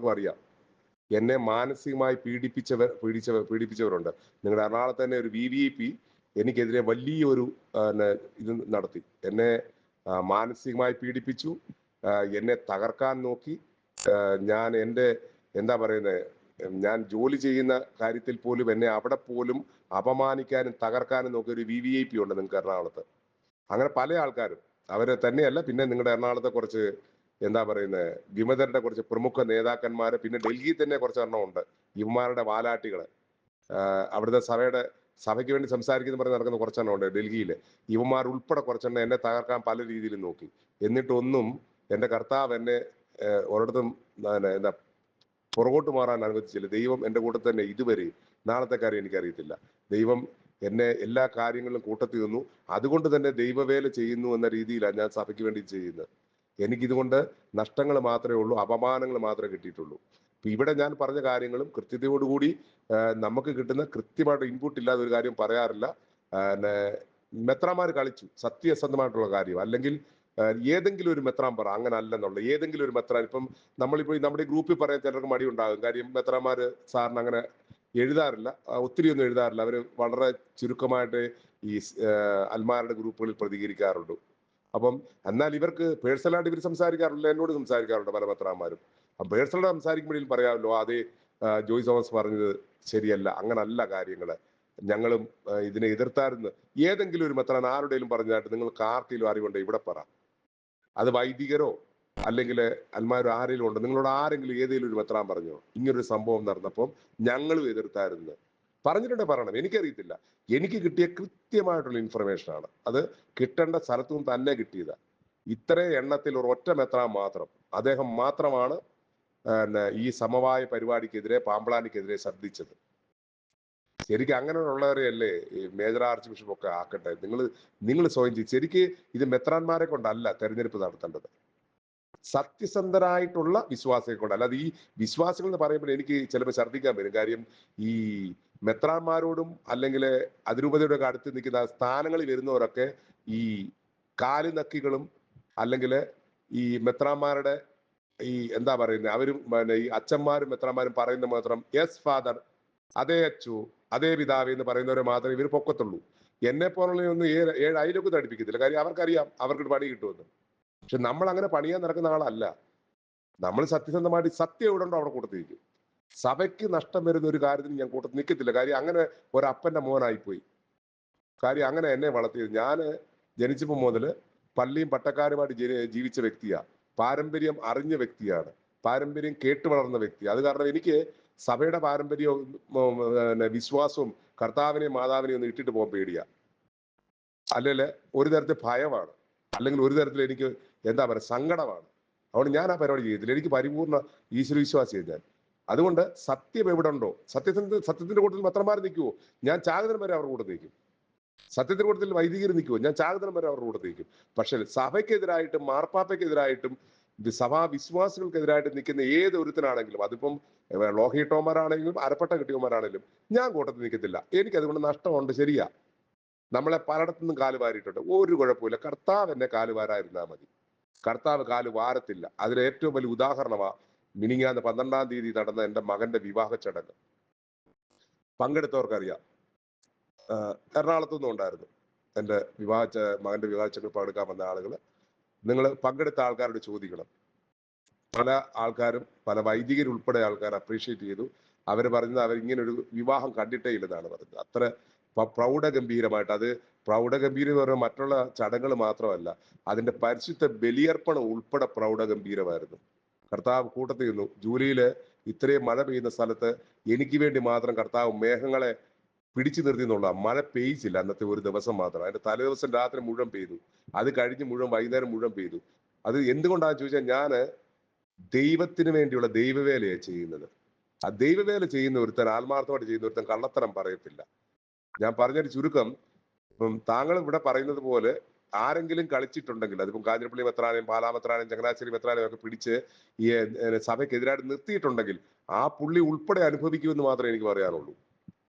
എല്ലാവർക്കും അറിയാം. എന്നെ മാനസികമായി പീഡിപ്പിച്ചവരുണ്ട്. നിങ്ങളുടെ എറണാകുളത്ത് തന്നെ ഒരു VVIP എനിക്കെതിരെ വലിയൊരു ഇത് നടത്തി. എന്നെ മാനസികമായി പീഡിപ്പിച്ചു. എന്നെ തകർക്കാൻ നോക്കി. ഞാൻ എൻ്റെ എന്താ പറയുന്നത്, ഞാൻ ജോലി ചെയ്യുന്ന കാര്യത്തിൽ പോലും എന്നെ അവിടെ പോലും അപമാനിക്കാനും തകർക്കാനും നോക്കിയ ഒരു VVIP ഉണ്ട് നിങ്ങൾക്ക് എറണാകുളത്ത്. അങ്ങനെ പല ആൾക്കാരും. അവരെ തന്നെയല്ല, പിന്നെ നിങ്ങളുടെ എറണാകുളത്തെ കുറച്ച് എന്താ പറയുന്നത്, വിമതരുടെ കുറച്ച് പ്രമുഖ നേതാക്കന്മാര്, പിന്നെ ഡൽഹിയിൽ തന്നെ കുറച്ചെണ്ണം ഉണ്ട് ഇവന്മാരുടെ വാലാട്ടികള്. അവിടുത്തെ സഭയ്ക്ക് വേണ്ടി സംസാരിക്കുന്ന പറഞ്ഞ് നടക്കുന്ന കുറച്ചെണ്ണം ഉണ്ട് ഡൽഹിയിൽ. ഇവന്മാർ ഉൾപ്പെടെ കുറച്ചെണ്ണം എന്നെ തകർക്കാൻ പല രീതിയിലും നോക്കി. എന്നിട്ടൊന്നും എൻ്റെ കർത്താവ് എന്നെ ഒരിടത്തും എന്താ പുറകോട്ട് മാറാൻ അനുവദിച്ചില്ല. ദൈവം എൻ്റെ കൂടെ തന്നെ ഇതുവരെ. നാളത്തെ കാര്യം എനിക്കറിയത്തില്ല. ദൈവം എന്നെ എല്ലാ കാര്യങ്ങളിലും കൂട്ടത്തിൽ നിന്നു. അതുകൊണ്ട് തന്നെ ദൈവവേല ചെയ്യുന്നു എന്ന രീതിയിലാണ് ഞാൻ സഭയ്ക്ക് വേണ്ടി ചെയ്യുന്നത്. എനിക്കിതുകൊണ്ട് നഷ്ടങ്ങൾ മാത്രമേ ഉള്ളൂ, അപമാനങ്ങൾ മാത്രമേ കിട്ടിയിട്ടുള്ളൂ. ഇവിടെ ഞാൻ പറഞ്ഞ കാര്യങ്ങളും കൃത്യതയോടുകൂടി നമുക്ക് കിട്ടുന്ന കൃത്യമായിട്ട് ഇൻപുട്ട് ഇല്ലാതെ ഒരു കാര്യം പറയാറില്ല. മെത്രാന്മാർ കളിച്ചു, സത്യസന്ധമായിട്ടുള്ള കാര്യം. അല്ലെങ്കിൽ ഏതെങ്കിലും ഒരു മെത്രാൻ പറ അങ്ങനെ അല്ലെന്നുള്ള ഏതെങ്കിലും ഒരു മെത്രാൻ. ഇപ്പം നമ്മളിപ്പോ നമ്മുടെ ഗ്രൂപ്പിൽ പറയാൻ ചിലർക്ക് മടി ഉണ്ടാകും. കാര്യം മെത്രാന്മാര് സാറിന് അങ്ങനെ എഴുതാറില്ല, ഒത്തിരി ഒന്നും എഴുതാറില്ല. അവർ വളരെ ചുരുക്കമായിട്ട് ഈ അൽമാരുടെ ഗ്രൂപ്പുകളിൽ പ്രതികരിക്കാറുണ്ട്. അപ്പം എന്നാൽ ഇവർക്ക് പേഴ്സണലായിട്ട് ഇവർ സംസാരിക്കാറില്ല, എന്നോട് സംസാരിക്കാറുണ്ട് പല മെത്രാന്മാരും. അപ്പം പേഴ്സണലായിട്ട് സംസാരിക്കുമ്പോഴും പറയാമല്ലോ, അതേ ജോയ് തോമസ് പറഞ്ഞത് ശരിയല്ല, അങ്ങനല്ല കാര്യങ്ങള്, ഞങ്ങളും ഇതിനെ എതിർത്തായിരുന്നു. ഏതെങ്കിലും ഒരു മെത്രാൻ ആരുടെയും പറഞ്ഞതായിട്ട് നിങ്ങൾക്ക് ആർക്കെങ്കിലും അറിവുണ്ടോ? ഇവിടെ പറ. അത് വൈദികരോ അല്ലെങ്കിൽ അൽമാരോ ആരെങ്കിലും ഉണ്ടോ? നിങ്ങളോട് ആരെങ്കിലും ഏതെങ്കിലും ഒരു മെത്രാൻ പറഞ്ഞോ ഇങ്ങനൊരു സംഭവം നടന്നപ്പം ഞങ്ങളും എതിർത്തായിരുന്നു? പറഞ്ഞിട്ടുണ്ടെ പറയണം, എനിക്കറിയത്തില്ല. എനിക്ക് കിട്ടിയ കൃത്യമായിട്ടുള്ള ഇൻഫർമേഷൻ ആണ്. അത് കിട്ടേണ്ട സ്ഥലത്തു നിന്ന് തന്നെ കിട്ടിയതാ. ഇത്ര എണ്ണത്തിൽ ഒരു ഒറ്റ മെത്രാൻ മാത്രം, അദ്ദേഹം മാത്രമാണ് ഈ സമവായ പരിപാടിക്കെതിരെ, പാമ്പ്ളാനിക്കെതിരെ ശബ്ദിച്ചത്. ശരിക്കും അങ്ങനെയുള്ളവരെയല്ലേ ഈ മേജർ ആർച്ച് ബിഷപ്പ് ഒക്കെ ആക്കട്ടെ. നിങ്ങൾ സ്വയം ചെയ്യും. ശരിക്ക് ഇത് മെത്രാന്മാരെ കൊണ്ടല്ല തെരഞ്ഞെടുപ്പ് നടത്തേണ്ടത്, സത്യസന്ധരായിട്ടുള്ള വിശ്വാസികളെ കൊണ്ട്. അല്ലാതെ ഈ വിശ്വാസികൾ എന്ന് പറയുമ്പോൾ എനിക്ക് ചിലപ്പോൾ ഛർദ്ദിക്കാൻ വരും. കാര്യം ഈ മെത്രാന്മാരോടും അല്ലെങ്കിൽ അതിരൂപതയുടെ ഒക്കെ അടുത്ത് നിൽക്കുന്ന സ്ഥാനങ്ങളിൽ വരുന്നവരൊക്കെ ഈ കാലുനക്കികളും അല്ലെങ്കിൽ ഈ മെത്രാന്മാരുടെ ഈ എന്താ പറയുന്നത്, അവരും ഈ അച്ഛന്മാരും മെത്രാന്മാരും പറയുന്ന മാത്രം യെസ് ഫാദർ, അതേ അച്ചു, അതേ പിതാവ് എന്ന് പറയുന്നവരെ മാത്രമേ ഇവർ പൊക്കത്തുള്ളൂ. എന്നെ പോലുള്ള ഒന്നും ഏഴ് അയിലൊക്കെ തടിപ്പിക്കത്തില്ല. കാര്യം അവർക്കറിയാം അവർക്ക് പണി കിട്ടുമെന്ന്. പക്ഷെ നമ്മൾ അങ്ങനെ പണിയാൻ നടക്കുന്ന ആളല്ല. നമ്മൾ സത്യസന്ധമായിട്ട് സത്യം എവിടെ ഉണ്ടോ അവിടെ കൂട്ടത്തിൽ നിൽക്കും. സഭയ്ക്ക് നഷ്ടം വരുന്ന ഒരു കാര്യത്തിന് ഞാൻ കൂട്ടത്തിൽ നിൽക്കത്തില്ല. കാര്യം അങ്ങനെ ഒരപ്പന്റെ മോനായിപ്പോയി. കാര്യം അങ്ങനെ എന്നെ വളർത്തിയത്. ഞാൻ ജനിച്ചപ്പോൾ മുതൽ പള്ളിയും പട്ടക്കാരുമായിട്ട് ജീവിച്ച വ്യക്തിയാ. പാരമ്പര്യം അറിഞ്ഞ വ്യക്തിയാണ്. പാരമ്പര്യം കേട്ടു വളർന്ന വ്യക്തി. അത് കാരണം എനിക്ക് സഭയുടെ പാരമ്പര്യവും വിശ്വാസവും കർത്താവിനെയും മാതാവിനെയും ഒന്നും ഇട്ടിട്ട് പോകാൻ പേടിയാ. അല്ലെങ്കിൽ ഒരു തരത്തിൽ ഭയമാണ്, അല്ലെങ്കിൽ ഒരു തരത്തിൽ എനിക്ക് എന്താ പറയുക സങ്കടമാണ്. അതുകൊണ്ട് ഞാൻ ആ പരിപാടി ചെയ്യത്തില്ല. എനിക്ക് പരിപൂർണ്ണ ഈശ്വരവിശ്വാസിയാണ് ഞാൻ. അതുകൊണ്ട് സത്യം എവിടെ ഉണ്ടോ, സത്യത്തിന്റെ കൂട്ടത്തിൽ മെത്രന്മാർ നിൽക്കുവോ, ഞാൻ ചാകുന്നതിന് വരെ അവരുടെ കൂടെ നിൽക്കും. സത്യത്തിന്റെ കൂട്ടത്തിൽ വൈദികർ നിൽക്കുവോ, ഞാൻ ചാകുന്നതിന് വരെ അവരുടെ കൂടെ നിൽക്കും. പക്ഷെ സഭയ്ക്കെതിരായിട്ടും മാർപ്പാപ്പയ്ക്കെതിരായിട്ടും സഭാ വിശ്വാസികൾക്കെതിരായിട്ട് നിൽക്കുന്ന ഏത് ഒരുത്തനാണെങ്കിലും, അതിപ്പം ലോഹിട്ടോമാരാണെങ്കിലും അരപ്പട്ട കിട്ടിയവന്മാരാണെങ്കിലും ഞാൻ കൂട്ടത്തിൽ നിൽക്കത്തില്ല. എനിക്ക് അതുകൊണ്ട് നഷ്ടമുണ്ട്. ശരിയാ, നമ്മളെ പലയിടത്തുനിന്നും കാല് വാരിയിട്ടുണ്ട്, ഒരു കുഴപ്പമില്ല. കർത്താവ് എന്നെ കാല് വാരായിരുന്നാൽ മതി. കർത്താവ് കാല് വാരത്തില്ല. അതിന് ഏറ്റവും വലിയ ഉദാഹരണമാ മിനിങ്ങാന്ന് 12-ാം തീയതി നടന്ന എൻ്റെ മകന്റെ വിവാഹ ചടങ്ങ്. പങ്കെടുത്തവർക്കറിയാം. എറണാകുളത്തുനിന്നും ഉണ്ടായിരുന്നു എൻ്റെ മകന്റെ വിവാഹ ചടങ്ങ് പങ്കെടുക്കാൻ വന്ന ആളുകൾ. നിങ്ങൾ പങ്കെടുത്ത ആൾക്കാരോട് ചോദിക്കണം. പല ആൾക്കാരും, പല വൈദികരുൾപ്പെടെ ആൾക്കാർ അപ്രീഷിയേറ്റ് ചെയ്തു. അവർ പറഞ്ഞത് അവരിങ്ങനൊരു വിവാഹം കണ്ടിട്ടേ ഇല്ലെന്നാണ് പറഞ്ഞത്. അത്ര പ്രൗഢഗംഭീരമായിട്ട്. അത് പ്രൗഢഗംഭീരം എന്ന് പറയുമ്പോൾ മറ്റുള്ള ചടങ്ങുകൾ മാത്രമല്ല, അതിന്റെ പരിശുദ്ധ ബലിയർപ്പണം ഉൾപ്പെടെ പ്രൗഢഗംഭീരമായിരുന്നു. കർത്താവ് കൂട്ടത്തിൽ നിന്നു. ജൂലൈയില് ഇത്രയും മഴ പെയ്യുന്ന സ്ഥലത്ത് എനിക്ക് വേണ്ടി മാത്രം കർത്താവ് മേഘങ്ങളെ പിടിച്ചു നിർത്തി എന്നുള്ള. മഴ പെയ്ച്ചില്ല അന്നത്തെ ഒരു ദിവസം മാത്രം. അതിന്റെ തലേദിവസം രാത്രി മുഴുവൻ പെയ്തു. അത് കഴിഞ്ഞ് മുഴുവൻ വൈകുന്നേരം മുഴുവൻ പെയ്തു. അത് എന്തുകൊണ്ടാണെന്ന് ചോദിച്ചാൽ, ഞാൻ ദൈവത്തിന് വേണ്ടിയുള്ള ദൈവവേലയാണ് ചെയ്യുന്നത്. ആ ദൈവവേല ചെയ്യുന്ന ഒരുത്തൻ, ആത്മാർത്ഥമായിട്ട് ചെയ്യുന്ന ഒരുത്തൻ കള്ളത്തരം പറയത്തില്ല. ഞാൻ പറഞ്ഞൊരു ചുരുക്കം, ഇപ്പം താങ്കൾ ഇവിടെ പറയുന്നത് പോലെ ആരെങ്കിലും കളിച്ചിട്ടുണ്ടെങ്കിൽ, അതിപ്പം കാഞ്ഞിരപ്പള്ളി മെത്രാനെയും പാലാമെത്രാനെയും ചങ്ങനാശ്ശേരി മെത്രാനെയും ഒക്കെ പിടിച്ച് ഈ സഭയ്ക്കെതിരായിട്ട് നിർത്തിയിട്ടുണ്ടെങ്കിൽ ആ പുള്ളി ഉൾപ്പെടെ അനുഭവിക്കുമെന്ന് മാത്രമേ എനിക്ക് പറയാനുള്ളൂ.